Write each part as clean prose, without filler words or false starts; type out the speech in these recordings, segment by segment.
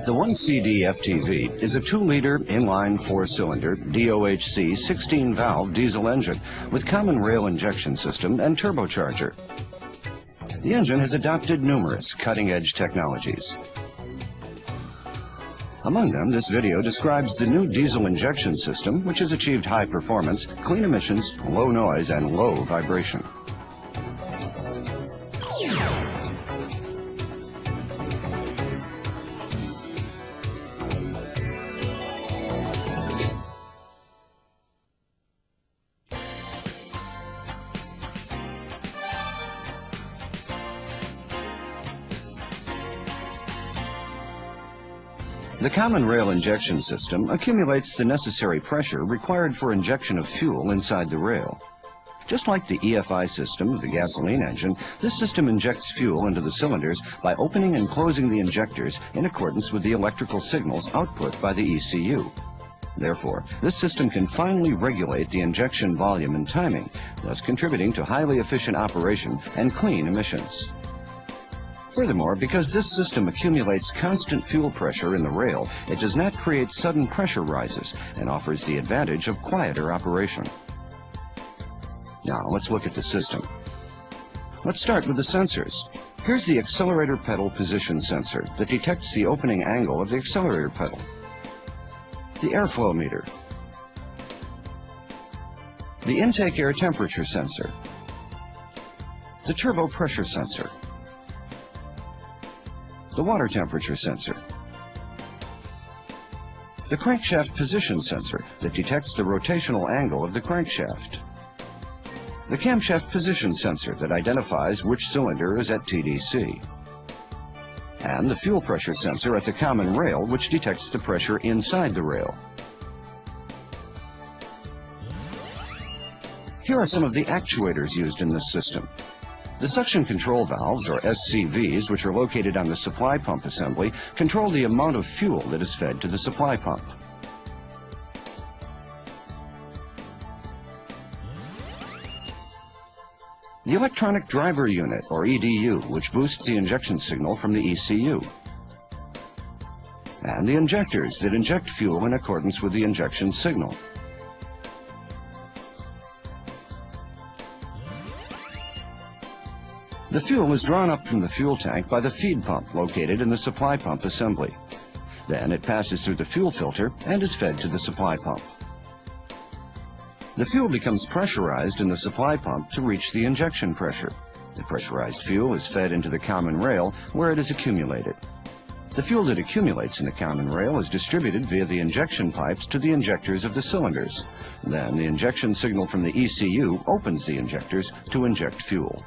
The 1CD-FTV is a 2-liter inline 4-cylinder DOHC 16-valve diesel engine with common rail injection system and turbocharger. The engine has adopted numerous cutting-edge technologies. Among them, this video describes the new diesel injection system, which has achieved high performance, clean emissions, low noise, and low vibration. The common rail injection system accumulates the necessary pressure required for injection of fuel inside the rail. Just like the EFI system of the gasoline engine, this system injects fuel into the cylinders by opening and closing the injectors in accordance with the electrical signals output by the ECU. Therefore, this system can finely regulate the injection volume and timing, thus contributing to highly efficient operation and clean emissions. Furthermore, because this system accumulates constant fuel pressure in the rail, it does not create sudden pressure rises and offers the advantage of quieter operation. Now, let's look at the system. Let's start with the sensors. Here's the accelerator pedal position sensor that detects the opening angle of the accelerator pedal. The airflow meter. The intake air temperature sensor. The turbo pressure sensor. The water temperature sensor. The crankshaft position sensor that detects the rotational angle of the crankshaft. The camshaft position sensor that identifies which cylinder is at TDC. And the fuel pressure sensor at the common rail, which detects the pressure inside the rail. Here are some of the actuators used in this system. The suction control valves, or SCVs, which are located on the supply pump assembly, control the amount of fuel that is fed to the supply pump. The electronic driver unit, or EDU, which boosts the injection signal from the ECU. And the injectors that inject fuel in accordance with the injection signal. The fuel is drawn up from the fuel tank by the feed pump located in the supply pump assembly. Then it passes through the fuel filter and is fed to the supply pump. The fuel becomes pressurized in the supply pump to reach the injection pressure. The pressurized fuel is fed into the common rail where it is accumulated. The fuel that accumulates in the common rail is distributed via the injection pipes to the injectors of the cylinders. Then the injection signal from the ECU opens the injectors to inject fuel.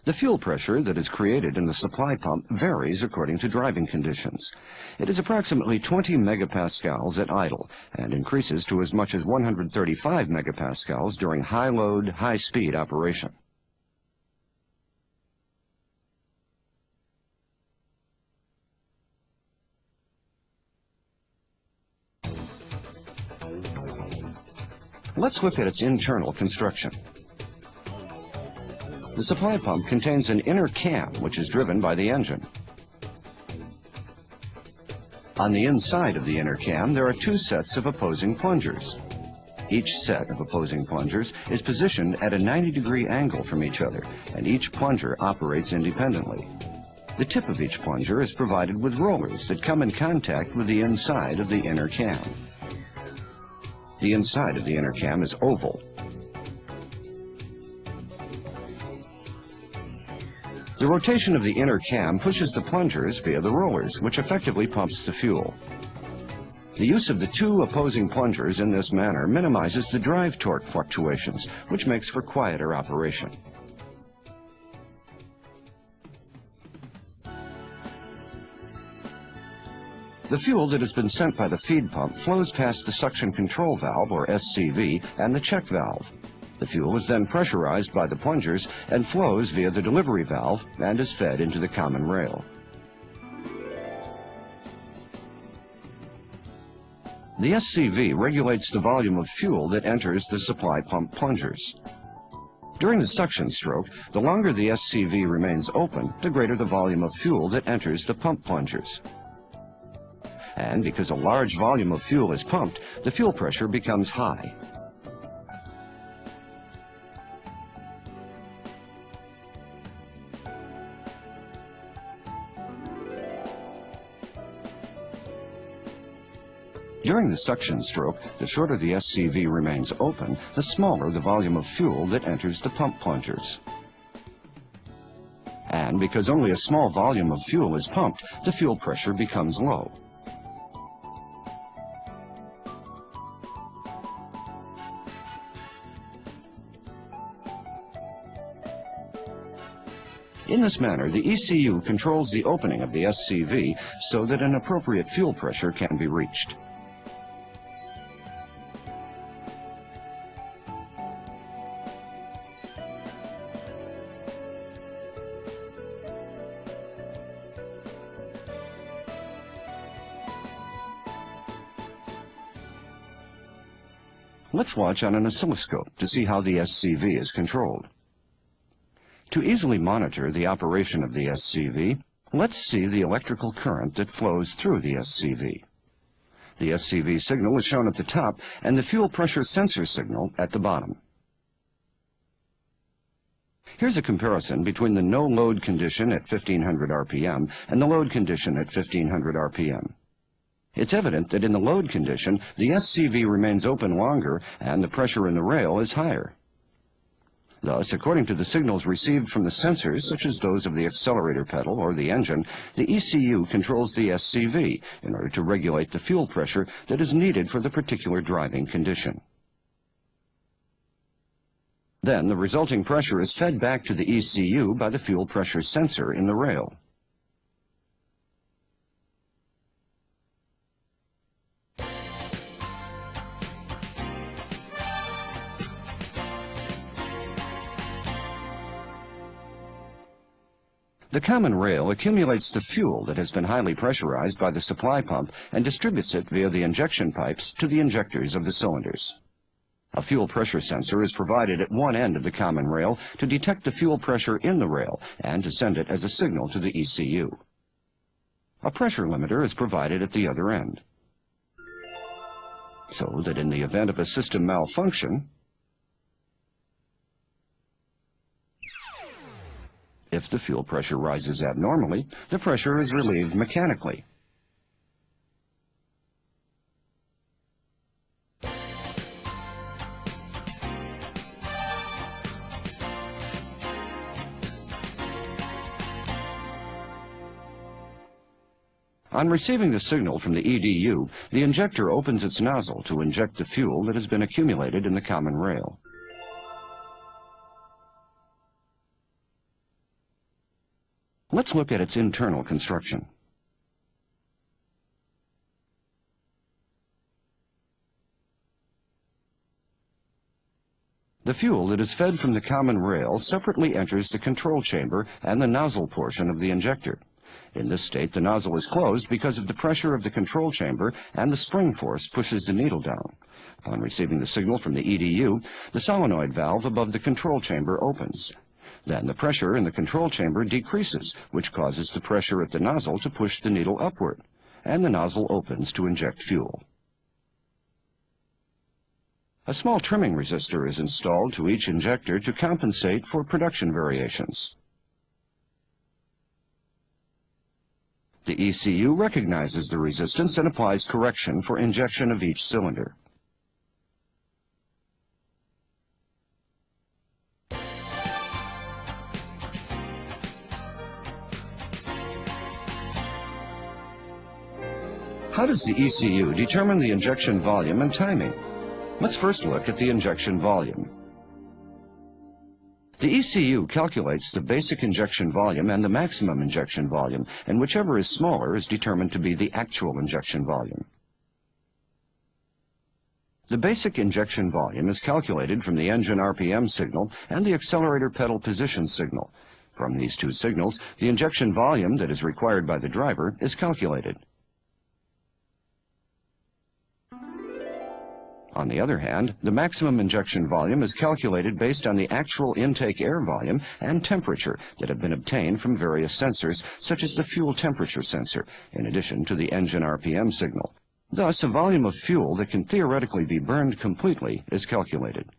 The fuel pressure that is created in the supply pump varies according to driving conditions. It is approximately 20 megapascals at idle and increases to as much as 135 megapascals during high-load, high-speed operation. Let's look at its internal construction. The supply pump contains an inner cam which is driven by the engine. On the inside of the inner cam there are 2 sets of opposing plungers. Each set of opposing plungers is positioned at a 90-degree angle from each other, and each plunger operates independently. The tip of each plunger is provided with rollers that come in contact with the inside of the inner cam. The inside of the inner cam is oval. The rotation of the inner cam pushes the plungers via the rollers, which effectively pumps the fuel. The use of the 2 opposing plungers in this manner minimizes the drive torque fluctuations, which makes for quieter operation. The fuel that has been sent by the feed pump flows past the suction control valve, or SCV, and the check valve. The fuel is then pressurized by the plungers and flows via the delivery valve and is fed into the common rail. The SCV regulates the volume of fuel that enters the supply pump plungers. During the suction stroke, the longer the SCV remains open, the greater the volume of fuel that enters the pump plungers. And because a large volume of fuel is pumped, the fuel pressure becomes high. During the suction stroke, the shorter the SCV remains open, the smaller the volume of fuel that enters the pump plungers. And because only a small volume of fuel is pumped, the fuel pressure becomes low. In this manner, the ECU controls the opening of the SCV so that an appropriate fuel pressure can be reached. Let's watch on an oscilloscope to see how the SCV is controlled. To easily monitor the operation of the SCV, let's see the electrical current that flows through the SCV. The SCV signal is shown at the top and the fuel pressure sensor signal at the bottom. Here's a comparison between the no-load condition at 1500 RPM and the load condition at 1500 RPM. It's evident that in the load condition, the SCV remains open longer and the pressure in the rail is higher. Thus, according to the signals received from the sensors, such as those of the accelerator pedal or the engine, the ECU controls the SCV in order to regulate the fuel pressure that is needed for the particular driving condition. Then, the resulting pressure is fed back to the ECU by the fuel pressure sensor in the rail. The common rail accumulates the fuel that has been highly pressurized by the supply pump and distributes it via the injection pipes to the injectors of the cylinders. A fuel pressure sensor is provided at one end of the common rail to detect the fuel pressure in the rail and to send it as a signal to the ECU. A pressure limiter is provided at the other end, so that in the event of a system malfunction, if the fuel pressure rises abnormally, the pressure is relieved mechanically. On receiving the signal from the EDU, the injector opens its nozzle to inject the fuel that has been accumulated in the common rail. Let's look at its internal construction. The fuel that is fed from the common rail separately enters the control chamber and the nozzle portion of the injector. In this state, the nozzle is closed because of the pressure of the control chamber and the spring force pushes the needle down. Upon receiving the signal from the EDU, the solenoid valve above the control chamber opens. Then the pressure in the control chamber decreases, which causes the pressure at the nozzle to push the needle upward, and the nozzle opens to inject fuel. A small trimming resistor is installed to each injector to compensate for production variations. The ECU recognizes the resistance and applies correction for injection of each cylinder. How does the ECU determine the injection volume and timing? Let's first look at the injection volume. The ECU calculates the basic injection volume and the maximum injection volume, and whichever is smaller is determined to be the actual injection volume. The basic injection volume is calculated from the engine RPM signal and the accelerator pedal position signal. From these two signals, the injection volume that is required by the driver is calculated. On the other hand, the maximum injection volume is calculated based on the actual intake air volume and temperature that have been obtained from various sensors, such as the fuel temperature sensor, in addition to the engine RPM signal. Thus, a volume of fuel that can theoretically be burned completely is calculated.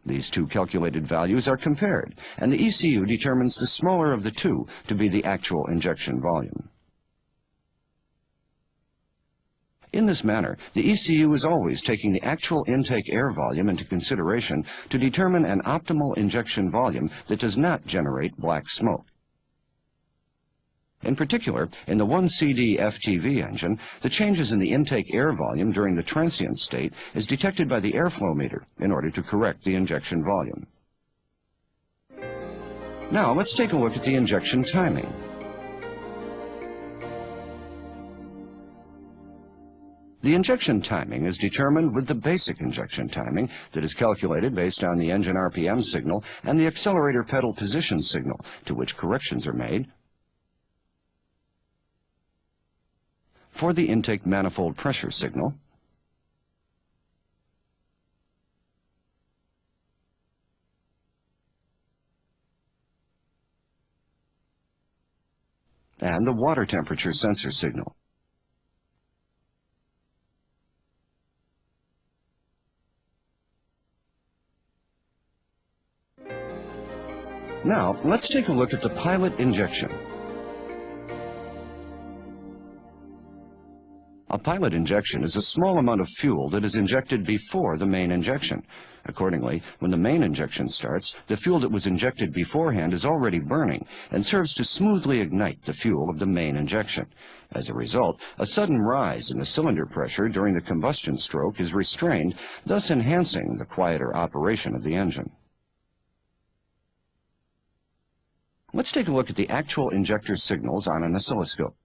These two calculated values are compared, and the ECU determines the smaller of the two to be the actual injection volume. In this manner, the ECU is always taking the actual intake air volume into consideration to determine an optimal injection volume that does not generate black smoke. In particular, in the 1CD FTV engine, the changes in the intake air volume during the transient state is detected by the airflow meter in order to correct the injection volume. Now, let's take a look at the injection timing. The injection timing is determined with the basic injection timing that is calculated based on the engine RPM signal and the accelerator pedal position signal, to which corrections are made. For the intake manifold pressure signal, and the water temperature sensor signal. Now, let's take a look at the pilot injection. A pilot injection is a small amount of fuel that is injected before the main injection. Accordingly, when the main injection starts, the fuel that was injected beforehand is already burning and serves to smoothly ignite the fuel of the main injection. As a result, a sudden rise in the cylinder pressure during the combustion stroke is restrained, thus enhancing the quieter operation of the engine. Let's take a look at the actual injector signals on an oscilloscope.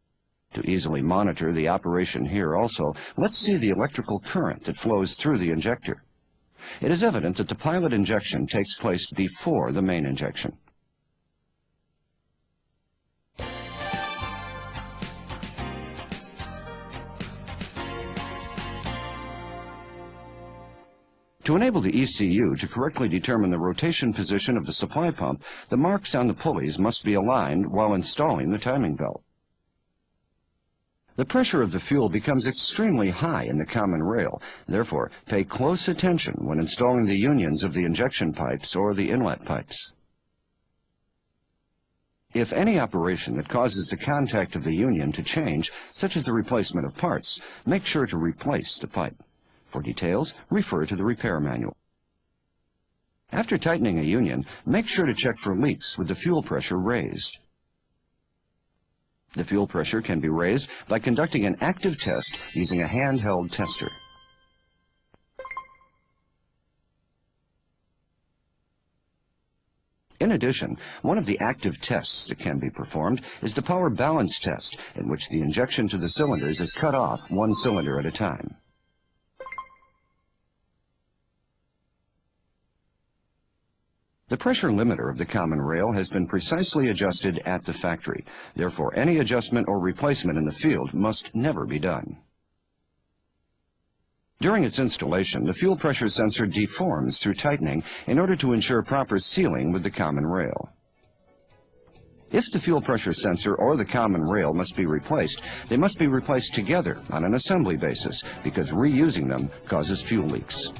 To easily monitor the operation here also, let's see the electrical current that flows through the injector. It is evident that the pilot injection takes place before the main injection. To enable the ECU to correctly determine the rotation position of the supply pump, the marks on the pulleys must be aligned while installing the timing belt. The pressure of the fuel becomes extremely high in the common rail. Therefore, pay close attention when installing the unions of the injection pipes or the inlet pipes. If any operation that causes the contact of the union to change, such as the replacement of parts, make sure to replace the pipe. For details, refer to the repair manual. After tightening a union, make sure to check for leaks with the fuel pressure raised. The fuel pressure can be raised by conducting an active test using a handheld tester. In addition, one of the active tests that can be performed is the power balance test, in which the injection to the cylinders is cut off one cylinder at a time. The pressure limiter of the common rail has been precisely adjusted at the factory. Therefore, any adjustment or replacement in the field must never be done. During its installation, the fuel pressure sensor deforms through tightening in order to ensure proper sealing with the common rail. If the fuel pressure sensor or the common rail must be replaced, they must be replaced together on an assembly basis because reusing them causes fuel leaks.